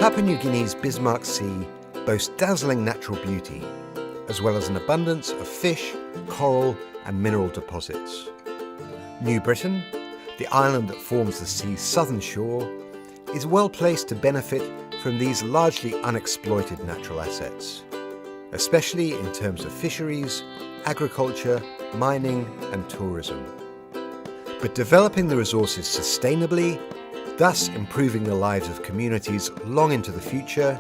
Papua New Guinea's Bismarck Sea boasts dazzling natural beauty, as well as an abundance of fish, coral and mineral deposits. New Britain, the island that forms the sea's southern shore, is well placed to benefit from these largely unexploited natural assets, especially in terms of fisheries, agriculture, mining and tourism. But developing the resources sustainably, thus improving the lives of communities long into the future,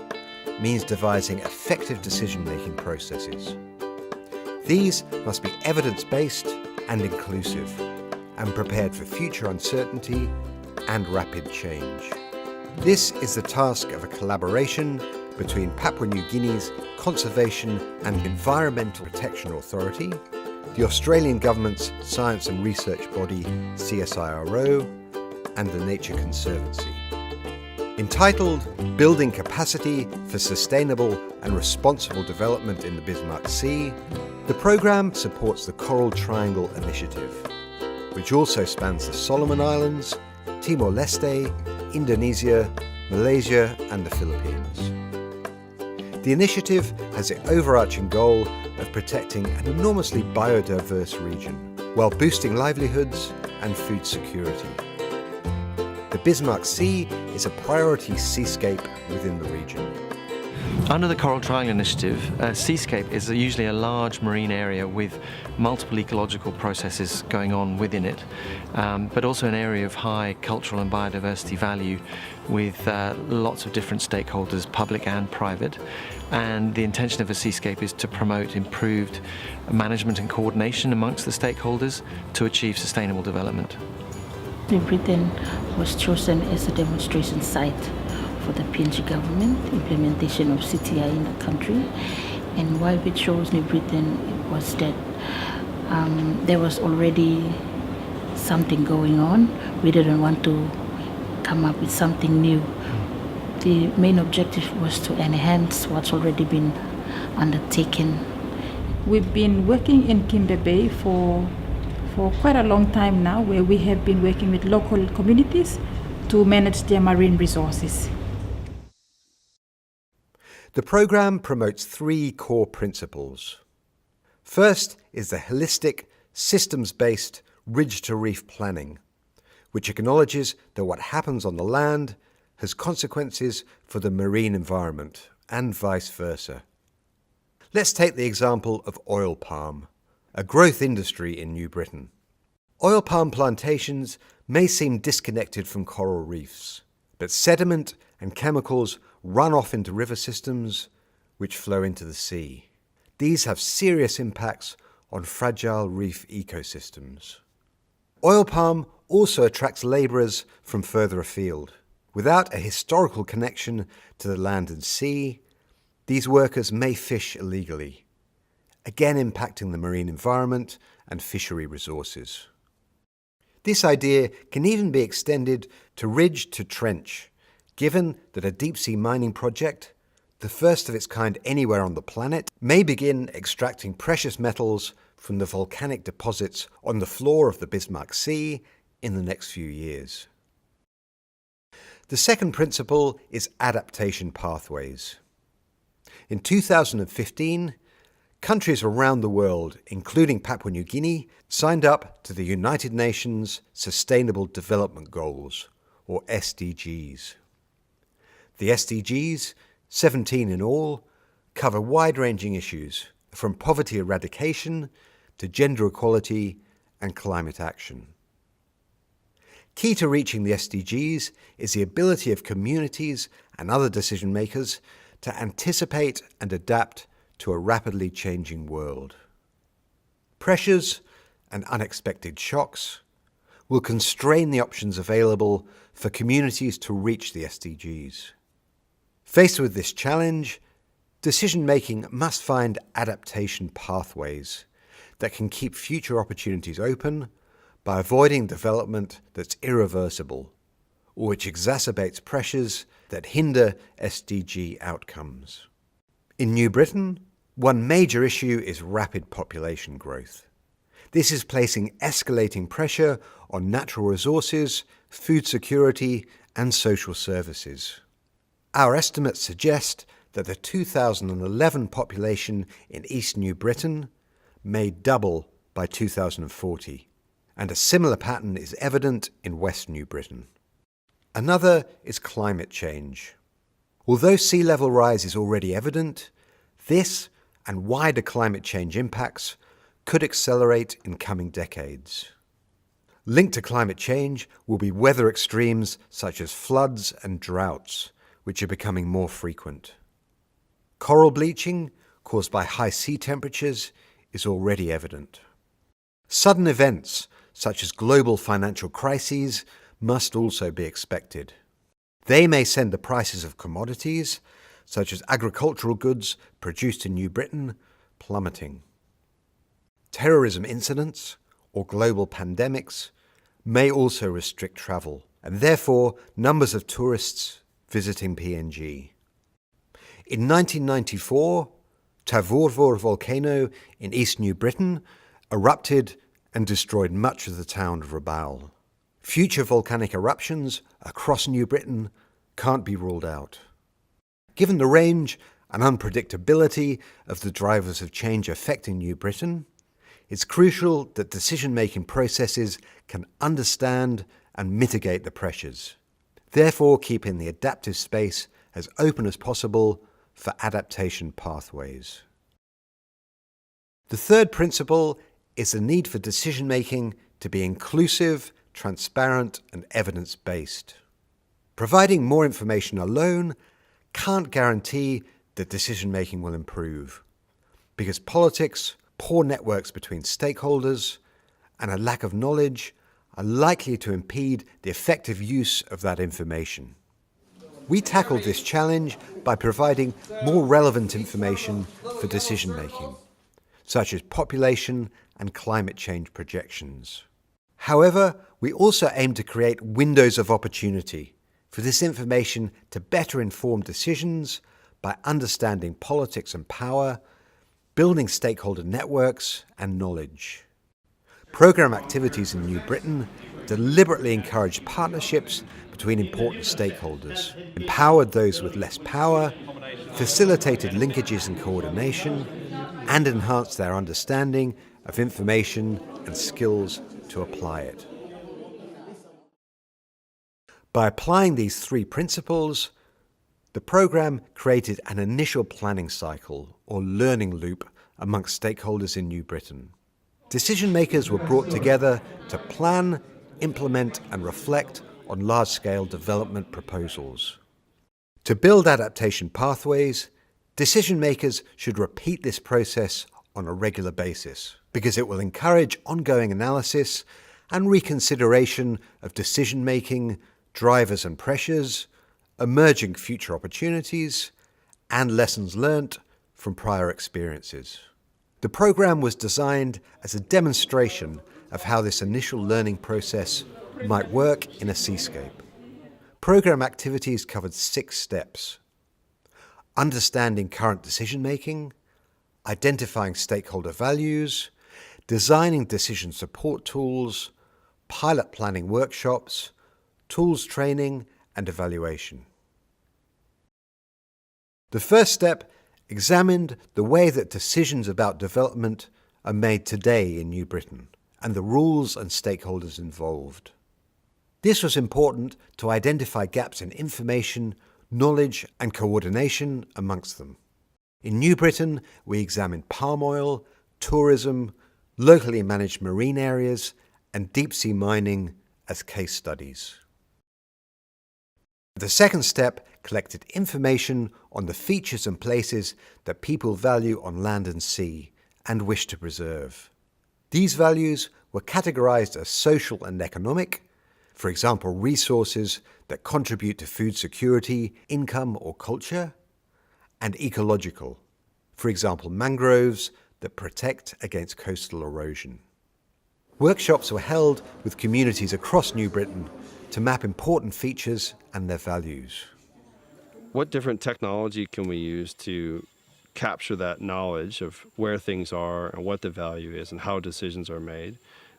means devising effective decision-making processes. These must be evidence-based and inclusive, and prepared for future uncertainty and rapid change. This is the task of a collaboration between Papua New Guinea's Conservation and Environmental Protection Authority, the Australian Government's science and research body CSIRO, and the Nature Conservancy. Entitled Building Capacity for Sustainable and Responsible Development in the Bismarck Sea, the programme supports the Coral Triangle Initiative, which also spans the Solomon Islands, Timor-Leste, Indonesia, Malaysia and the Philippines. The initiative has the overarching goal of protecting an enormously biodiverse region, while boosting livelihoods and food security. The Bismarck Sea is a priority seascape within the region. Under the Coral Triangle Initiative, a seascape is usually a large marine area with multiple ecological processes going on within it, but also an area of high cultural and biodiversity value with lots of different stakeholders, public and private. And the intention of a seascape is to promote improved management and coordination amongst the stakeholders to achieve sustainable development. New Britain was chosen as a demonstration site for the PNG government implementation of CTI in the country. And why we chose New Britain was that there was already something going on. We didn't want to come up with something new. The main objective was to enhance what's already been undertaken. We've been working in Kinder Bay for quite a long time now, where we have been working with local communities to manage their marine resources. The programme promotes three core principles. First is the holistic, systems-based ridge-to-reef planning, which acknowledges that what happens on the land has consequences for the marine environment, and vice versa. Let's take the example of oil palm, a growth industry in New Britain. Oil palm plantations may seem disconnected from coral reefs, but sediment and chemicals run off into river systems which flow into the sea. These have serious impacts on fragile reef ecosystems. Oil palm also attracts labourers from further afield. Without a historical connection to the land and sea, these workers may fish illegally, again impacting the marine environment and fishery resources. This idea can even be extended to ridge to trench, given that a deep-sea mining project, the first of its kind anywhere on the planet, may begin extracting precious metals from the volcanic deposits on the floor of the Bismarck Sea in the next few years. The second principle is adaptation pathways. In 2015, countries around the world, including Papua New Guinea, signed up to the United Nations Sustainable Development Goals, or SDGs. The SDGs, 17 in all, cover wide-ranging issues, from poverty eradication to gender equality and climate action. Key to reaching the SDGs is the ability of communities and other decision-makers to anticipate and adapt to a rapidly changing world. Pressures and unexpected shocks will constrain the options available for communities to reach the SDGs. Faced with this challenge, decision-making must find adaptation pathways that can keep future opportunities open by avoiding development that's irreversible or which exacerbates pressures that hinder SDG outcomes. In New Britain, one major issue is rapid population growth. This is placing escalating pressure on natural resources, food security, and social services. Our estimates suggest that the 2011 population in East New Britain may double by 2040, and a similar pattern is evident in West New Britain. Another is climate change. Although sea level rise is already evident, this and wider climate change impacts could accelerate in coming decades. Linked to climate change will be weather extremes such as floods and droughts, which are becoming more frequent. Coral bleaching, caused by high sea temperatures, is already evident. Sudden events, such as global financial crises, must also be expected. They may send the prices of commodities, such as agricultural goods produced in New Britain, plummeting. Terrorism incidents or global pandemics may also restrict travel, and therefore numbers of tourists visiting PNG. In 1994, Tavorvor volcano in East New Britain erupted and destroyed much of the town of Rabaul. Future volcanic eruptions across New Britain can't be ruled out. Given the range and unpredictability of the drivers of change affecting New Britain, it's crucial that decision-making processes can understand and mitigate the pressures, therefore keeping the adaptive space as open as possible for adaptation pathways. The third principle is the need for decision-making to be inclusive, transparent, and evidence-based. Providing more information alone can't guarantee that decision-making will improve, because politics, poor networks between stakeholders, and a lack of knowledge are likely to impede the effective use of that information. We tackled this challenge by providing more relevant information for decision-making, such as population and climate change projections. However, we also aim to create windows of opportunity for this information to better inform decisions by understanding politics and power, building stakeholder networks and knowledge. Programme activities in New Britain deliberately encouraged partnerships between important stakeholders, empowered those with less power, facilitated linkages and coordination, and enhanced their understanding of information and skills to apply it. By applying these three principles, the programme created an initial planning cycle or learning loop amongst stakeholders in New Britain. Decision makers were brought together to plan, implement and reflect on large-scale development proposals. To build adaptation pathways, decision makers should repeat this process on a regular basis, because it will encourage ongoing analysis and reconsideration of decision-making, drivers and pressures, emerging future opportunities, and lessons learnt from prior experiences. The programme was designed as a demonstration of how this initial learning process might work in a seascape. Programme activities covered 6 steps: understanding current decision-making, identifying stakeholder values, designing decision support tools, pilot planning workshops, tools training, and evaluation. The first step examined the way that decisions about development are made today in New Britain and the rules and stakeholders involved. This was important to identify gaps in information, knowledge, and coordination amongst them. In New Britain, we examined palm oil, tourism, locally managed marine areas, and deep-sea mining as case studies. The second step collected information on the features and places that people value on land and sea and wish to preserve. These values were categorized as social and economic, for example, resources that contribute to food security, income, or culture, and ecological, for example, mangroves that protect against coastal erosion. Workshops were held with communities across New Britain to map important features and their values. What different technology can we use to capture that knowledge of where things are and what the value is and how decisions are made?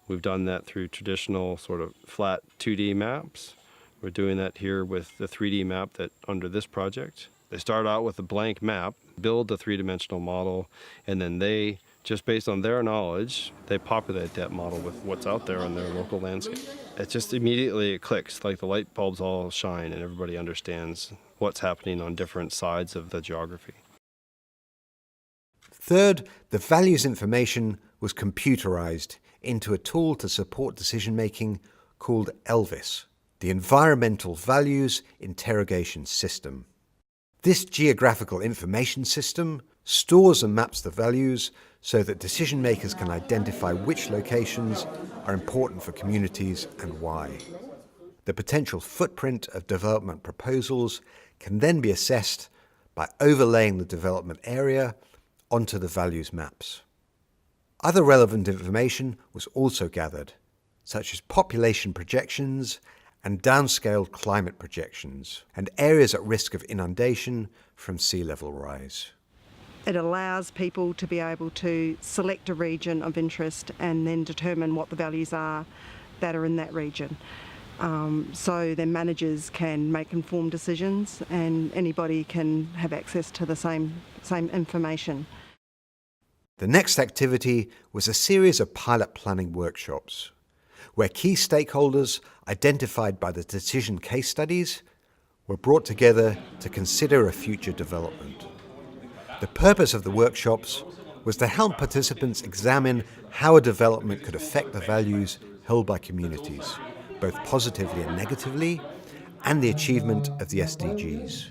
We've done that through traditional sort of flat 2D maps. We're doing that here with the 3D map that under this project. They start out with a blank map, build a three-dimensional model, and then they, just based on their knowledge, they populate that model with what's out there in their local landscape. It just immediately it clicks, like the light bulbs all shine and everybody understands what's happening on different sides of the geography. Third, the values information was computerized into a tool to support decision-making called ELVIS, the Environmental Values Interrogation System. This geographical information system stores and maps the values so that decision makers can identify which locations are important for communities and why. The potential footprint of development proposals can then be assessed by overlaying the development area onto the values maps. Other relevant information was also gathered, such as population projections and downscaled climate projections, and areas at risk of inundation from sea level rise. It allows people to be able to select a region of interest and then determine what the values are that are in that region. So their managers can make informed decisions and anybody can have access to the same information. The next activity was a series of pilot planning workshops, where key stakeholders identified by the decision case studies were brought together to consider a future development. The purpose of the workshops was to help participants examine how a development could affect the values held by communities, both positively and negatively, and the achievement of the SDGs.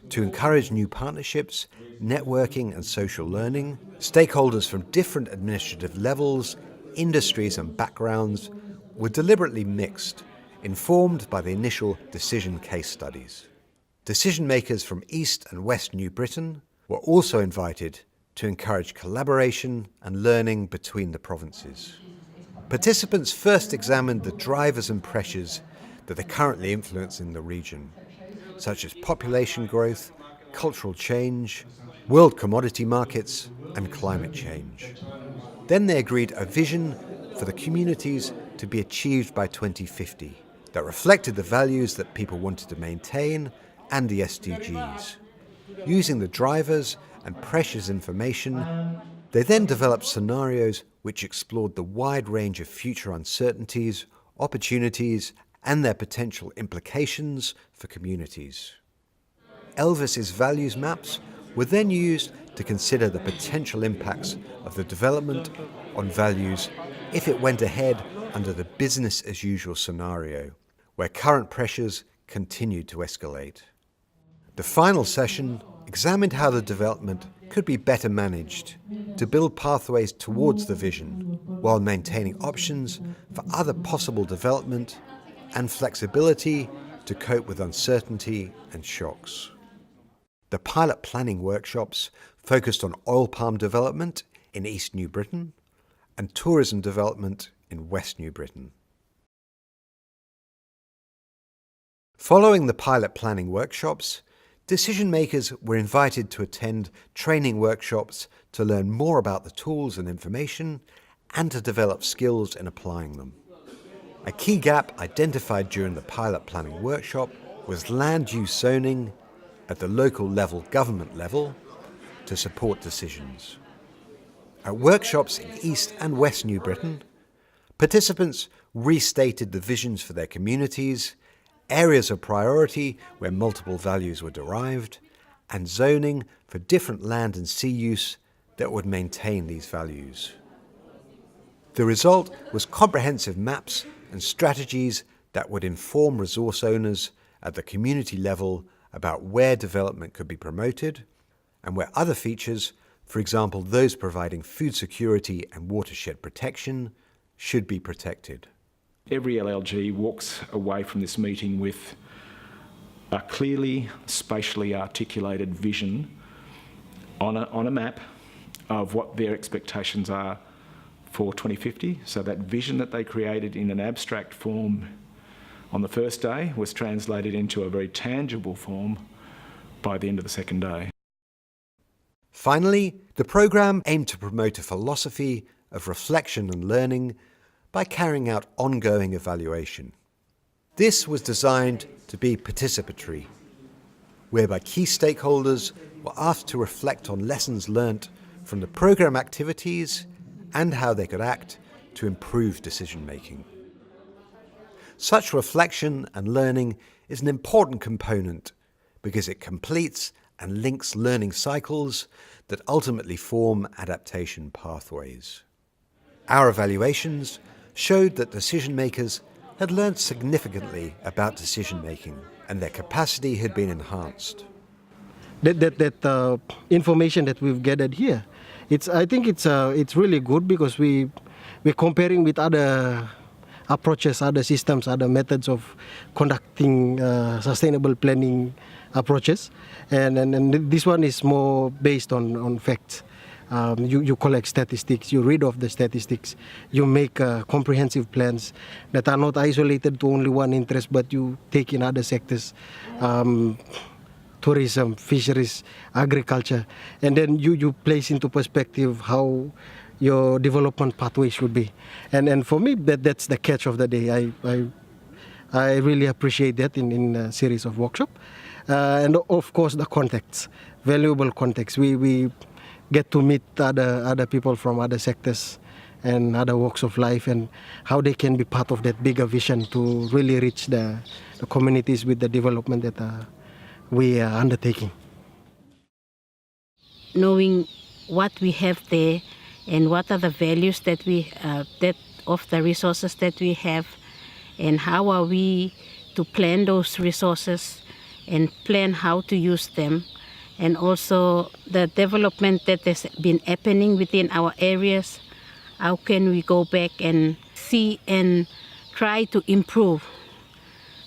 To encourage new partnerships, networking and social learning, stakeholders from different administrative levels, industries and backgrounds were deliberately mixed, informed by the initial decision case studies. Decision makers from East and West New Britain were also invited to encourage collaboration and learning between the provinces. Participants first examined the drivers and pressures that are currently influencing the region, such as population growth, cultural change, world commodity markets, and climate change. Then they agreed a vision for the communities to be achieved by 2050 that reflected the values that people wanted to maintain and the SDGs. Using the drivers and pressures information, they then developed scenarios which explored the wide range of future uncertainties, opportunities, and their potential implications for communities. ELVIS's values maps were then used to consider the potential impacts of the development on values if it went ahead under the business-as-usual scenario, where current pressures continued to escalate. The final session examined how the development could be better managed to build pathways towards the vision while maintaining options for other possible development and flexibility to cope with uncertainty and shocks. The pilot planning workshops focused on oil palm development in East New Britain and tourism development in West New Britain. Following the pilot planning workshops, decision makers were invited to attend training workshops to learn more about the tools and information and to develop skills in applying them. A key gap identified during the pilot planning workshop was land use zoning at the local government level to support decisions. At workshops in East and West New Britain, participants restated the visions for their communities, areas of priority where multiple values were derived, and zoning for different land and sea use that would maintain these values. The result was comprehensive maps and strategies that would inform resource owners at the community level about where development could be promoted and where other features, for example those providing food security and watershed protection, should be protected. Every LLG walks away from this meeting with a clearly, spatially articulated vision on a map of what their expectations are for 2050. So that vision that they created in an abstract form on the first day was translated into a very tangible form by the end of the second day. Finally, the programme aimed to promote a philosophy of reflection and learning by carrying out ongoing evaluation. This was designed to be participatory, whereby key stakeholders were asked to reflect on lessons learnt from the programme activities and how they could act to improve decision-making. Such reflection and learning is an important component because it completes and links learning cycles that ultimately form adaptation pathways. Our evaluations showed that decision-makers had learned significantly about decision-making and their capacity had been enhanced. That information that we've gathered here, I think it's really good because we're comparing with other approaches, other systems, other methods of conducting sustainable planning approaches, and this one is more based on facts. You collect statistics, you read off the statistics, you make comprehensive plans that are not isolated to only one interest, but you take in other sectors, tourism, fisheries, agriculture, and then you place into perspective how your development pathway should be. And for me, that's the catch of the day. I really appreciate that in a series of workshops. And of course, the context, valuable context. We get to meet other people from other sectors and other walks of life and how they can be part of that bigger vision to really reach the communities with the development that we are undertaking. Knowing what we have there and what are the values that of the resources that we have, and how are we to plan those resources and plan how to use them, and also the development that has been happening within our areas. How can we go back and see and try to improve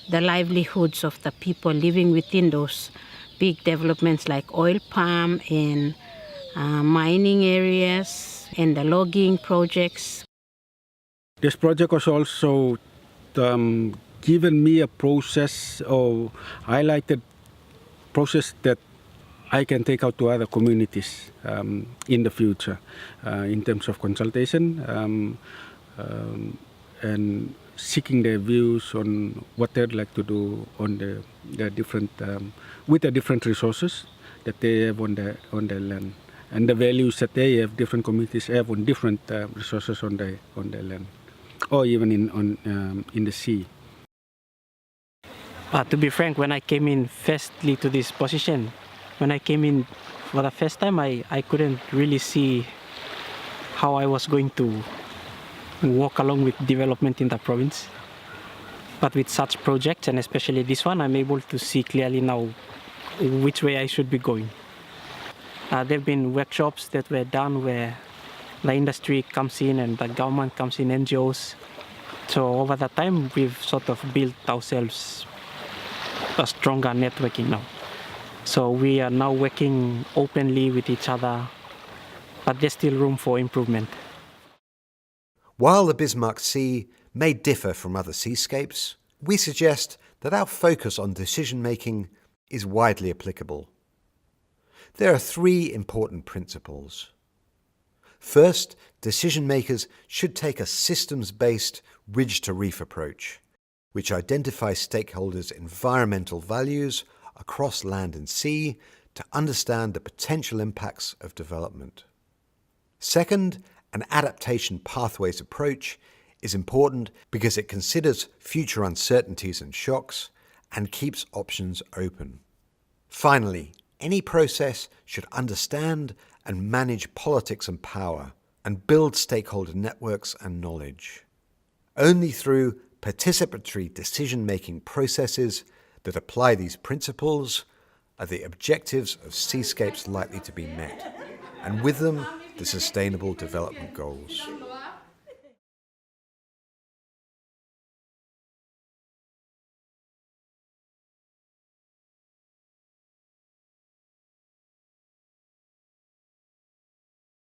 the livelihoods of the people living within those big developments like oil palm and mining areas and the logging projects. This project was also given me a process or highlighted process that I can take out to other communities in the future in terms of consultation and seeking their views on what they'd like to do on the different with the different resources that they have on their land and the values that they have. Different communities have on different resources on their land, or even in the sea. To be frank, when I came in firstly to this position, when I came in for the first time, I couldn't really see how I was going to walk along with development in the province. But with such projects, and especially this one, I'm able to see clearly now which way I should be going. There have been workshops that were done where the industry comes in and the government comes in, NGOs. So over the time, we've sort of built ourselves a stronger networking now. So we are now working openly with each other, but there's still room for improvement. While the Bismarck Sea may differ from other seascapes, we suggest that our focus on decision-making is widely applicable. There are three important principles. First, decision-makers should take a systems-based ridge-to-reef approach, which identifies stakeholders' environmental values across land and sea to understand the potential impacts of development. Second, an adaptation pathways approach is important because it considers future uncertainties and shocks and keeps options open. Finally, any process should understand and manage politics and power and build stakeholder networks and knowledge. Only through participatory decision-making processes that apply these principles are the objectives of seascapes likely to be met, and with them, the Sustainable Development Goals.